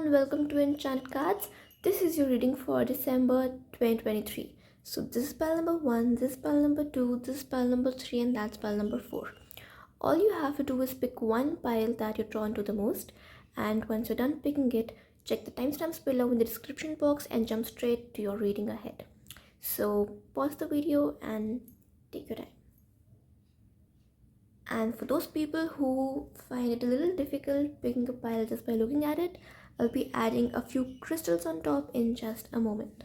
everyone, welcome to Enchant Cards. This is your reading for December 2023. So this is pile number 1, this is pile number 2, this is pile number 3 and that's pile number 4. All you have to do is pick one pile that you're drawn to the most, and once you're done picking it, check the timestamps below in the description box and jump straight to your reading ahead. So pause the video and take your time. And for those people who find it a little difficult picking a pile just by looking at it, I'll be adding a few crystals on top in just a moment.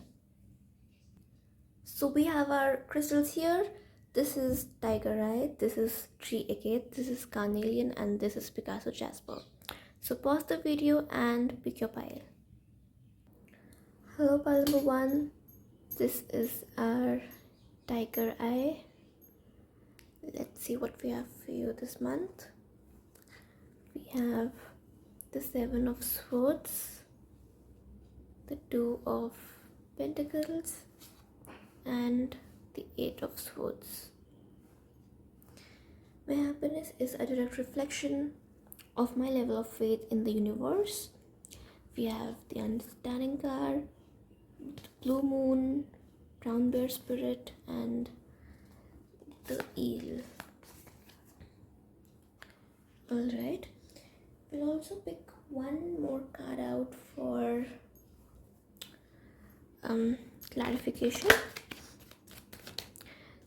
So we have our crystals here. This is Tiger Eye, this is Tree Agate, this is Carnelian, and this is Picasso Jasper. So pause the video and pick your pile. Hello pile number 1. This is our Tiger Eye. Let's see what we have for you this month. We have the 7 of Swords, the 2 of Pentacles, and the 8 of Swords. My happiness is a direct reflection of my level of faith in the universe. We have the Understanding card, the Blue Moon, Brown Bear Spirit, and the Eel. Alright, we'll also pick one more card out for clarification.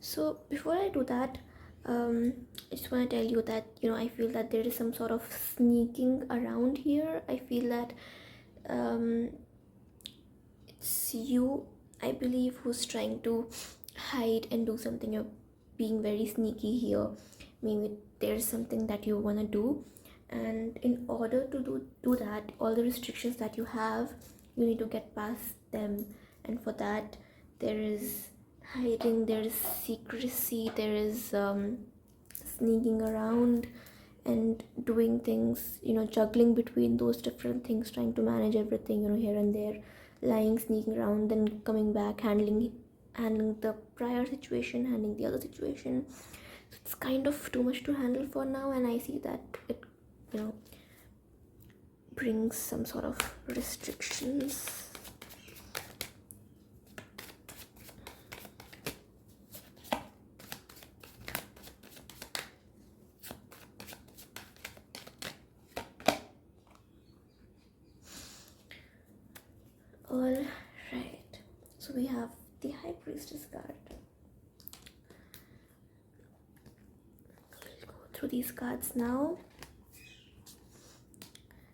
So before I do that, I just want to tell you that I feel that there is some sort of sneaking around here. I feel that it's you, I believe, who's trying to hide and do something. You're being very sneaky here. Maybe there's something that you want to do, and in order to do that, all the restrictions that you have, you need to get past them. And for that, there is hiding, there is secrecy, there is sneaking around and doing things, juggling between those different things, trying to manage everything, here and there, lying, sneaking around, then coming back, handling the prior situation, handling the other situation. So it's kind of too much to handle for now, and I see that it brings some sort of restrictions. All right, so we have the High Priestess card. We'll go through these cards now.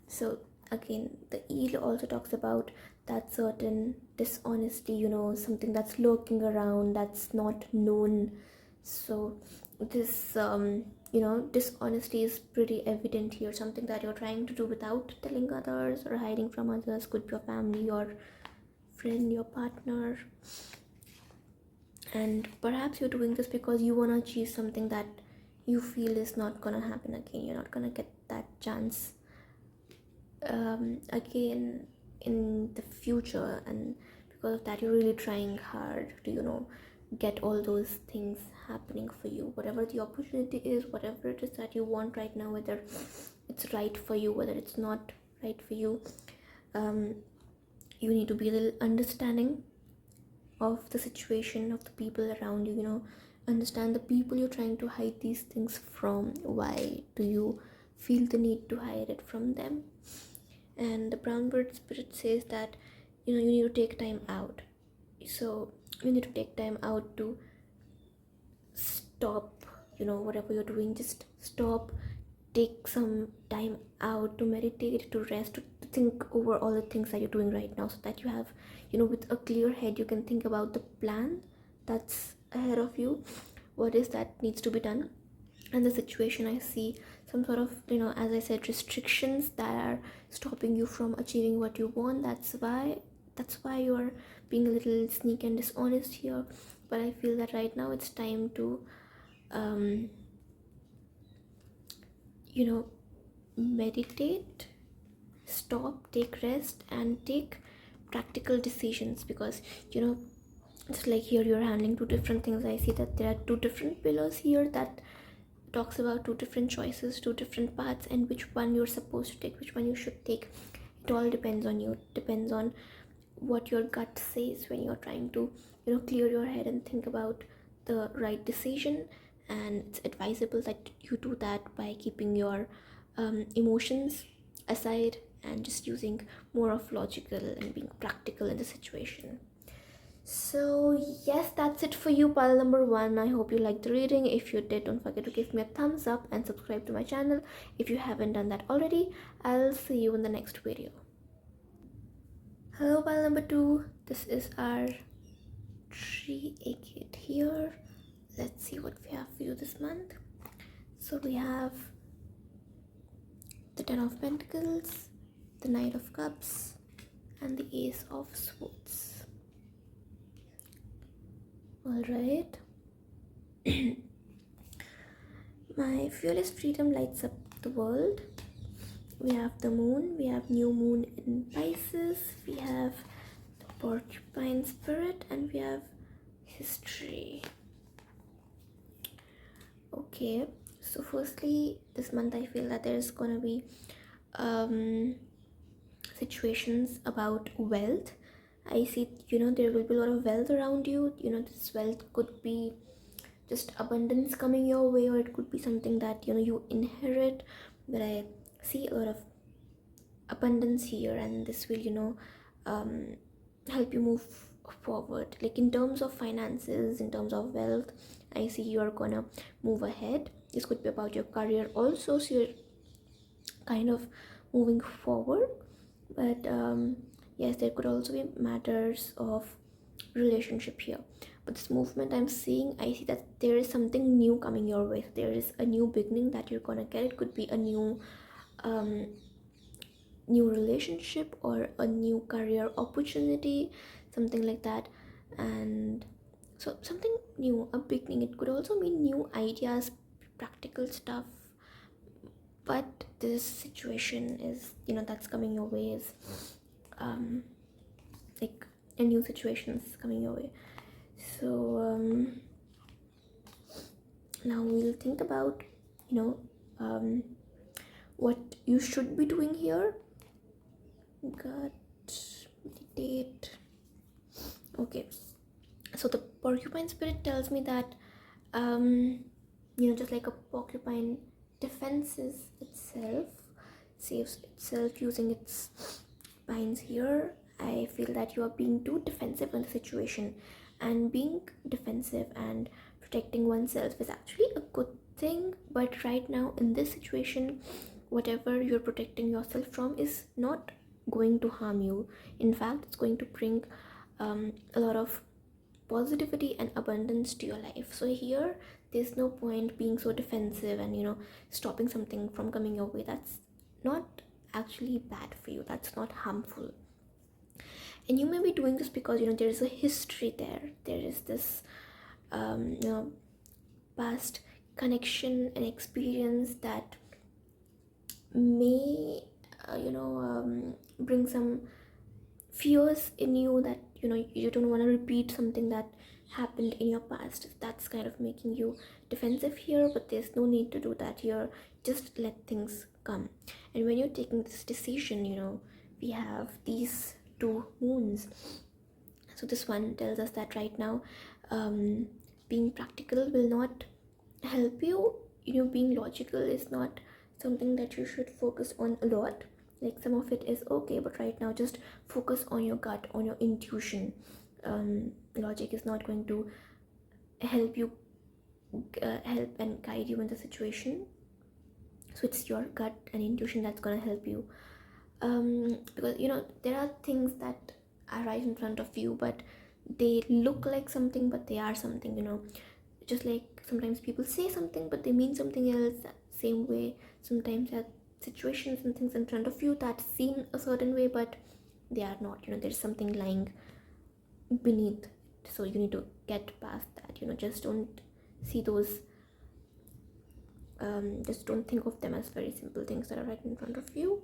So again, the Eel also talks about that certain dishonesty, something that's lurking around, that's not known. So this dishonesty is pretty evident here, something that you're trying to do without telling others or hiding from others. Could be your family, your friend, your partner, and perhaps you're doing this because you want to achieve something that you feel is not gonna happen again. You're not gonna get that chance again in the future, and because of that, you're really trying hard to get all those things happening for you. Whatever the opportunity is, whatever it is that you want right now, whether it's right for you, whether it's not right for you, you need to be a little understanding of the situation, of the people around you, understand the people you're trying to hide these things from. Why do you feel the need to hide it from them? And the Brown Bird Spirit says that you need to take time out. So you need to take time out to stop whatever you're doing. Just stop, take some time out to meditate, to rest, to think over all the things that you're doing right now, so that you have with a clear head, you can think about the plan that's ahead of you, what is that needs to be done. And the situation, I see some sort of as I said, restrictions that are stopping you from achieving what you want. That's why you're being a little sneaky and dishonest here. But I feel that right now it's time to meditate, stop, take rest, and take practical decisions, because it's like here you're handling two different things. I see that there are two different pillars here that talks about two different choices, two different paths, and which one you're supposed to take, which one you should take. it all depends on you. It depends on what your gut says when you're trying to, clear your head and think about the right decision. And it's advisable that you do that by keeping your emotions aside and just using more of logical and being practical in the situation. So yes, that's it for you, pile number one. I hope you liked the reading. If you did, don't forget to give me a thumbs up and subscribe to my channel if you haven't done that already. I'll see you in the next video. Hello, pile number two. This is our tree kit here. Let's see what we have for you this month. So we have the Ten of Pentacles, the Knight of Cups, and the Ace of Swords. Alright. My fearless freedom lights up the world. We have the moon, we have new moon in Pisces, we have the porcupine spirit, and we have history. Okay, so firstly, this month I feel that there's gonna be situations about wealth. I see, there will be a lot of wealth around you. This wealth could be just abundance coming your way, or it could be something that, you inherit. But I see a lot of abundance here, and this will, help you move forward. Like in terms of finances, in terms of wealth, I see you're gonna move ahead. This could be about your career also, so you're kind of moving forward. But yes, there could also be matters of relationship here. But this movement I'm seeing, I see that there is something new coming your way. There is a new beginning that you're gonna get. It could be a new new relationship or a new career opportunity, something like that. And so something new, a beginning. It could also mean new ideas, practical stuff. But this situation is, that's coming your way is like a new situation is coming your way. So now we'll think about, what you should be doing here. God, meditate. Okay, so the porcupine spirit tells me that just like a porcupine defenses itself, saves itself using its spines here, I feel that you are being too defensive in the situation. And being defensive and protecting oneself is actually a good thing, but right now in this situation, whatever you're protecting yourself from is not going to harm you. In fact, it's going to bring a lot of positivity and abundance to your life. So here there's no point being so defensive and stopping something from coming your way. That's not actually bad for you, that's not harmful. And you may be doing this because there is a history there. There is this past connection and experience that may bring some fears in you, that you don't want to repeat something that happened in your past. That's kind of making you defensive here, but there's no need to do that here. Just let things come. And when you're taking this decision, we have these two moons. So this one tells us that right now being practical will not help you. Being logical is not something that you should focus on a lot. Like some of it is okay, but right now just focus on your gut, on your intuition. Logic is not going to help you help and guide you in the situation. So it's your gut and intuition that's going to help you, because there are things that are right in front of you, but they look like something, but they are something. Just like sometimes people say something but they mean something else. Same way, sometimes there are situations and things in front of you that seem a certain way, but they are not. There's something lying beneath. So you need to get past that. Just don't see those, just don't think of them as very simple things that are right in front of you.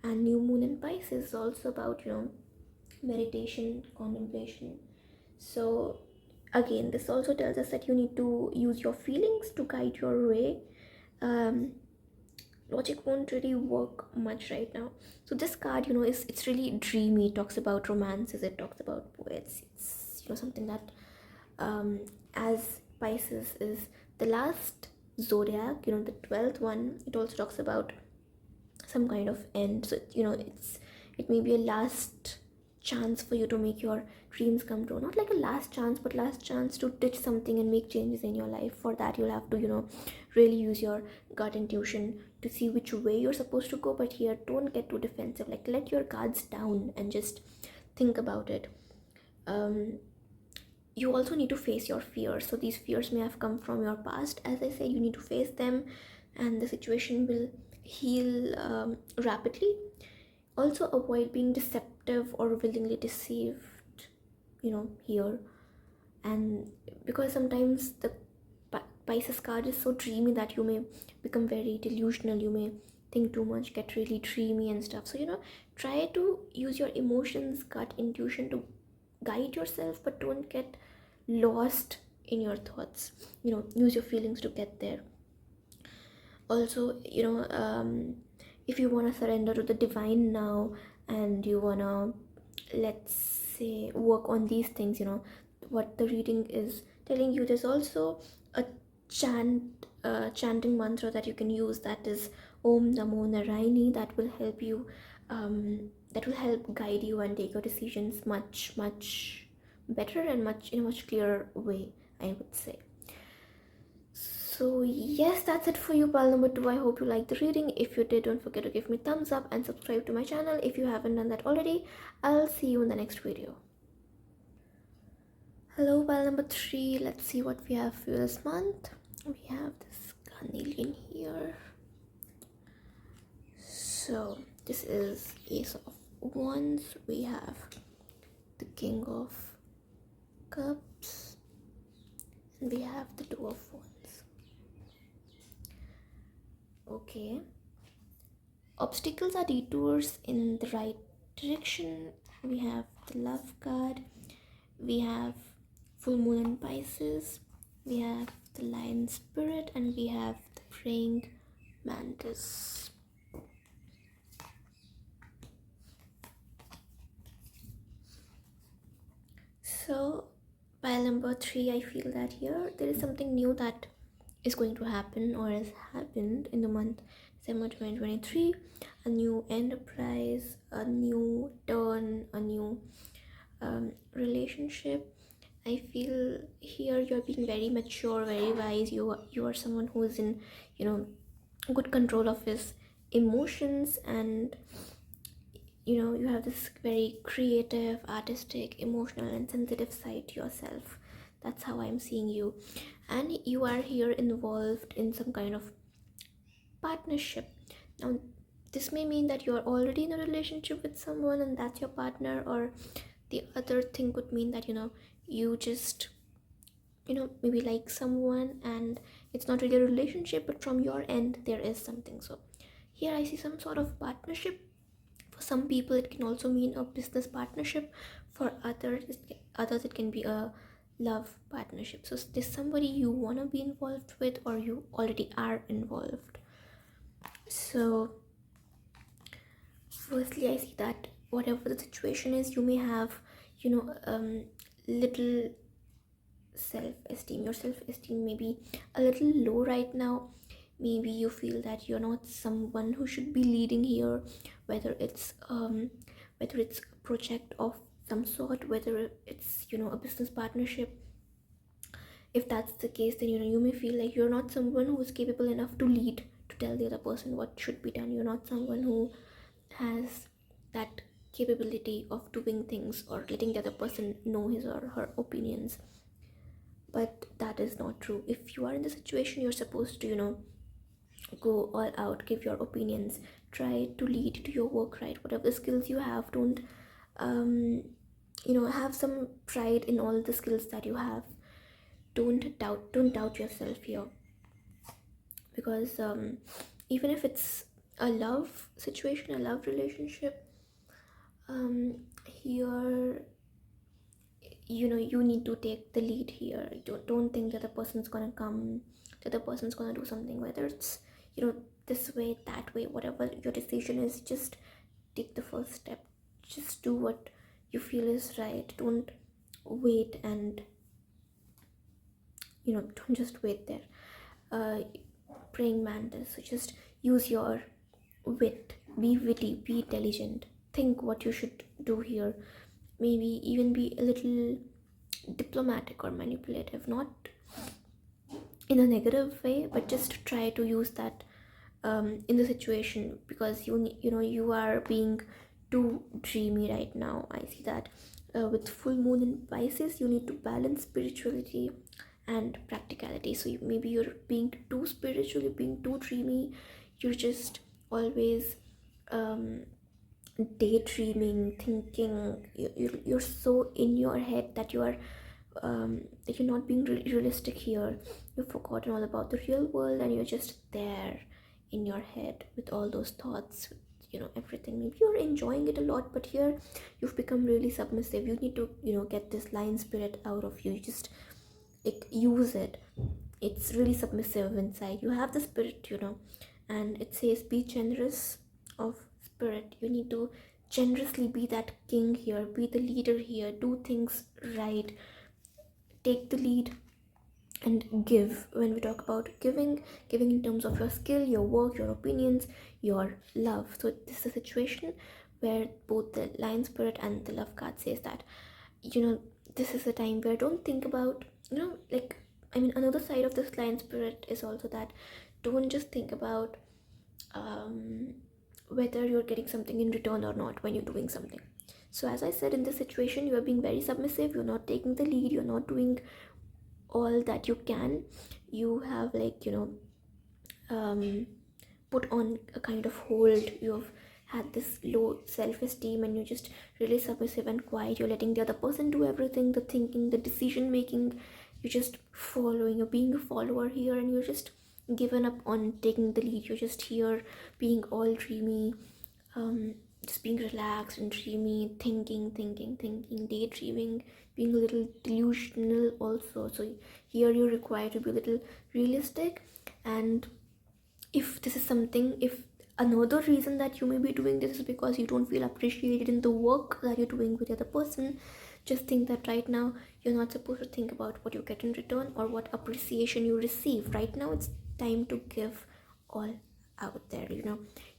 And new moon in Pisces is also about meditation, contemplation. So again, this also tells us that you need to use your feelings to guide your way. logic won't really work much right now. So this card, is it's really dreamy. It talks about romances, it talks about poets. It's something that, um as Pisces is the last zodiac, the 12th one, it also talks about some kind of end. So it may be a last chance for you to make your dreams come true. Not like a last chance, but last chance to ditch something and make changes in your life. For that, you'll have to really use your gut intuition to see which way you're supposed to go. But here, don't get too defensive. Like, let your guards down and just think about it. You also need to face your fears. So these fears may have come from your past. As I said, you need to face them, and the situation will heal rapidly. Also, avoid being deceptive or willingly deceived, here. And because sometimes the Pisces card is so dreamy that you may become very delusional, you may think too much, get really dreamy and stuff. So try to use your emotions, gut intuition to guide yourself, but don't get lost in your thoughts. Use your feelings to get there. Also, if you want to surrender to the divine now, and you want to, let's say, work on these things, what the reading is telling you, there's also a chanting mantra that you can use, that is Om Namo Narayani. That will help you, that will help guide you and take your decisions much much better, and much in a much clearer way, I would say. So yes, that's it for you, pal number 2. I hope you liked the reading. If you did, don't forget to give me thumbs up and subscribe to my channel if you haven't done that already. I'll see you in the next video. Hello, pal number 3. Let's see what we have for this month. We have this carnelian here. So this is Ace of Wands. We have the King of Cups, and we have the Two of Wands. Okay. Obstacles are detours in the right direction. We have the Love card. We have Full Moon in Pisces. We have the Lion Spirit, and we have the Praying Mantis. So, pile number 3, I feel that here there is something new that is going to happen or has happened in the month December 2023. A new enterprise, a new turn, a new relationship. I feel here you're being very mature, very wise. You are someone who is in good control of his emotions, and you have this very creative, artistic, emotional and sensitive side to yourself. That's how I'm seeing you. And you are here involved in some kind of partnership. Now this may mean that you are already in a relationship with someone and that's your partner, or the other thing could mean that you just maybe like someone and it's not really a relationship, but from your end there is something. So here I see some sort of partnership. For some people it can also mean a business partnership. For others it can be a love partnership. So there's somebody you want to be involved with, or you already are involved. So firstly, I see that whatever the situation is, you may have little self-esteem. Your self-esteem may be a little low right now. Maybe you feel that you're not someone who should be leading here, whether it's a project of some sort, whether it's a business partnership. If that's the case, then you may feel like you're not someone who is capable enough to lead, to tell the other person what should be done. You're not someone who has that capability of doing things or letting the other person know his or her opinions. But that is not true. If you are in the situation, you're supposed to go all out, give your opinions, try to lead to your work, right? Whatever the skills you have, don't have some pride in all the skills that you have. Don't doubt yourself here, because even if it's a love situation, a love relationship, here you need to take the lead here. Don't think that the person's gonna come, that the person's gonna do something, whether it's this way, that way, whatever your decision is, just take the first step. Just do what you feel is right. Don't wait, and don't just wait there. uh Praying mantis, so just use your wit, be witty, be intelligent, think what you should do here. Maybe even be a little diplomatic or manipulative, not in a negative way, but just try to use that in the situation, because you are being too dreamy right now. I see that with full moon in Pisces, you need to balance spirituality and practicality. So maybe you're being too spiritual, you're being too dreamy, you're just always um, daydreaming, thinking. You're so in your head that that you're not being realistic here. You've forgotten all about the real world, and you're just there in your head with all those thoughts, with, everything. Maybe you're enjoying it a lot, but here you've become really submissive. You need to get this lion spirit out of you. You just like use it. It's really submissive inside. You have the spirit, and it says be generous of spirit. You need to generously be that king here, be the leader here, do things right, take the lead, and give. When we talk about giving in terms of your skill, your work, your opinions, your love. So this is a situation where both the lion spirit and the love card says that this is a time where don't think about like, I mean, another side of this lion spirit is also that don't just think about whether you're getting something in return or not when you're doing something. So as I said, in this situation, you are being very submissive, you're not taking the lead, you're not doing all that you can. You have put on a kind of hold. You've had this low self-esteem, and you're just really submissive and quiet. You're letting the other person do everything, the thinking, the decision making. You're just following, you're being a follower here, and you're just given up on taking the lead. You're just here being all dreamy, just being relaxed and dreamy, thinking, daydreaming, being a little delusional also. So here you're required to be a little realistic. And if another reason that you may be doing this is because you don't feel appreciated in the work that you're doing with the other person, just think that right now you're not supposed to think about what you get in return or what appreciation you receive. Right now it's time to give all out there.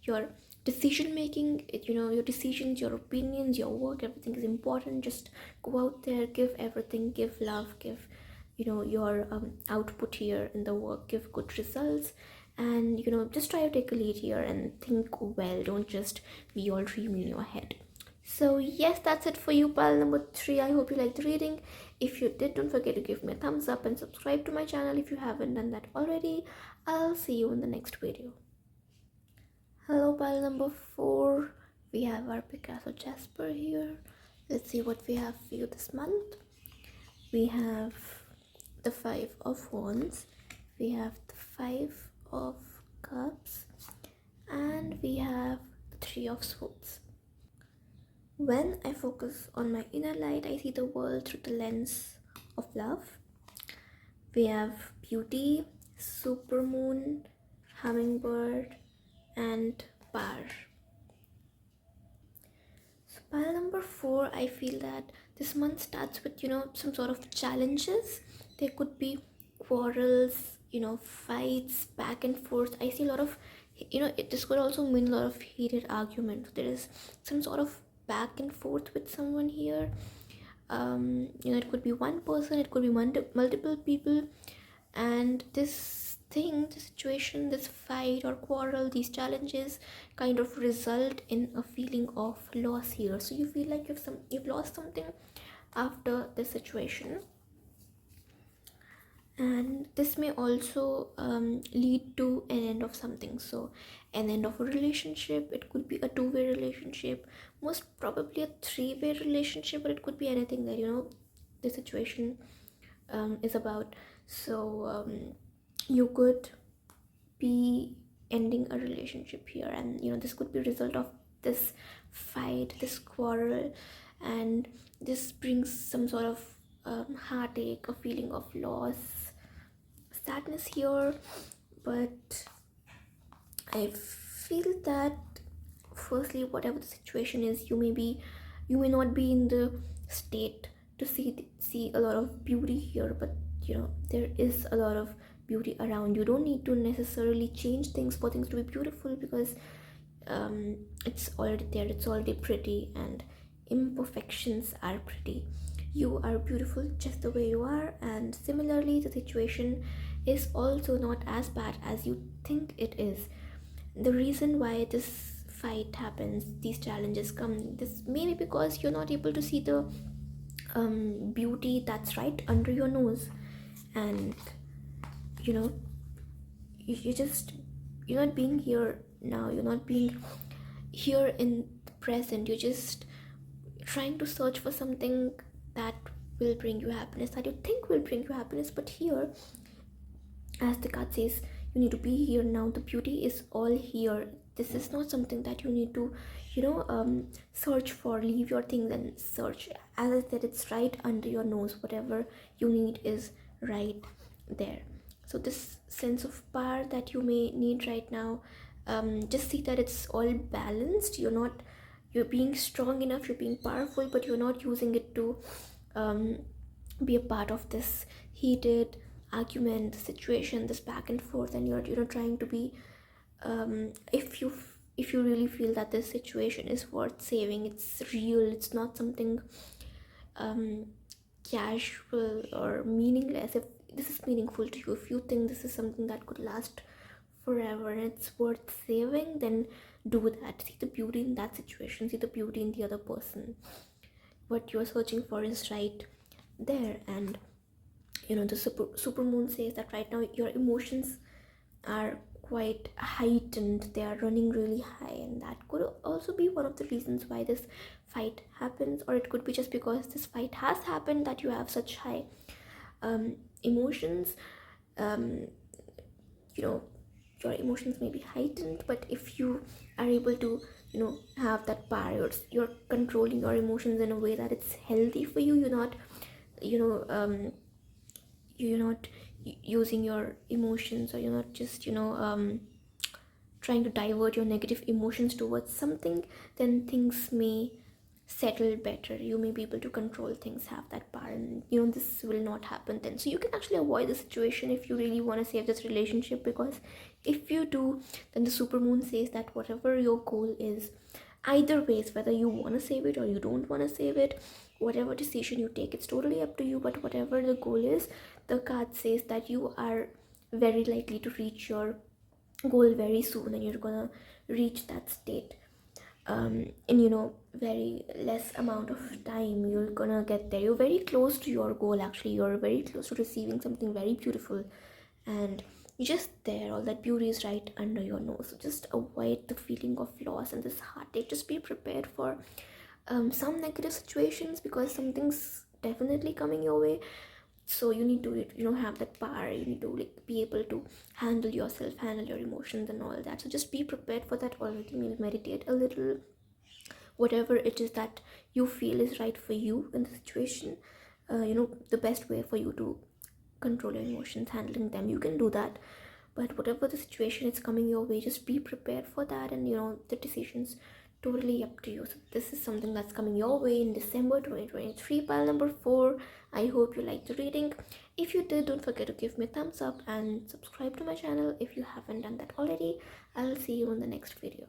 Your decision making, your decisions, your opinions, your work, everything is important. Just go out there, give everything, give love, give your output here in the work, give good results, and just try to take a lead here and think well. Don't just be all dreamy in your head. So yes, that's it for you, pile number 3. I hope you liked the reading. If you did, don't forget to give me a thumbs up and subscribe to my channel if you haven't done that already. I'll see you in the next video. Hello, pile number 4. We have our Picasso Jasper here. Let's see what we have for you this month. We have the 5 of Wands, we have the 5 of Cups, and we have the 3 of Swords. When I focus on my inner light, I see the world through the lens of love. We have beauty, supermoon, hummingbird, and bar. So pile number 4, I feel that this month starts with some sort of challenges. There could be quarrels, fights, back and forth. I see a lot of this could also mean a lot of heated argument. There is some sort of back and forth with someone here. It could be one person, it could be multiple people, and this situation, this fight or quarrel, these challenges kind of result in a feeling of loss here. So you feel like you've lost something after this situation, and this may also lead to an end of something. So an end of a relationship, it could be a 2-way relationship, most probably a 3-way relationship, but it could be anything that the situation is about. So you could be ending a relationship here, and this could be a result of this fight, this quarrel, and this brings some sort of heartache, a feeling of loss, sadness here. But I feel that firstly, whatever the situation is, you may not be in the state to see a lot of beauty here, but there is a lot of beauty around. You don't need to necessarily change things for things to be beautiful, because it's already there, it's already pretty, and imperfections are pretty. You are beautiful just the way you are, and similarly the situation is also not as bad as you think it is. The reason why this fight happens, these challenges come, this maybe because you're not able to see the beauty that's right under your nose. And you know you just, you're not being here now, you're not being here in the present. You're just trying to search for something that will bring you happiness, that you think will bring you happiness. But here, as the card says, you need to be here now. The beauty is all here. This is not something that you need to search for. Leave your things and search. As I said, it's right under your nose. Whatever you need is right there. So this sense of power that you may need right now, just see that it's all balanced. You're being strong enough, you're being powerful, but you're not using it to be a part of this heated argument, situation, this back and forth. And you're trying to be, if you really feel that this situation is worth saving, it's real, it's not something um casual or meaningless. If this is meaningful to you, if you think this is something that could last forever and it's worth saving, then do that. See the beauty in that situation, see the beauty in the other person. What you're searching for is right there. And the super moon says that right now your emotions are quite heightened, they are running really high, and that could also be one of the reasons why this fight happens. Or it could be just because this fight has happened that you have such high emotions. um, you know your emotions may be heightened, but if you are able to have that power, you're controlling your emotions in a way that it's healthy for you. You're not you know you're not using your emotions, or you're not just trying to divert your negative emotions towards something, then things may settle better. You may be able to control things, have that power, and this will not happen then. So you can actually avoid the situation if you really want to save this relationship, because if you do, then the super moon says that whatever your goal is, either ways, whether you want to save it or you don't want to save it, whatever decision you take, it's totally up to you. But whatever the goal is, the card says that you are very likely to reach your goal very soon, and you're gonna reach that state in very less amount of time. You're gonna get there, you're very close to your goal. Actually, you're very close to receiving something very beautiful, and you're just there. All that beauty is right under your nose. So just avoid the feeling of loss and this heartache. Just be prepared for some negative situations, because something's definitely coming your way. So you need to have that power. You need to be able to handle yourself, handle your emotions and all that. So just be prepared for that already. Maybe meditate a little, whatever it is that you feel is right for you in the situation. The best way for you to control your emotions, handling them, you can do that. But whatever the situation is coming your way, just be prepared for that. And the decisions totally up to you. So this is something that's coming your way in December 2023, pile number 4. I hope you liked the reading. If you did, don't forget to give me a thumbs up and subscribe to my channel if you haven't done that already. I'll see you in the next video.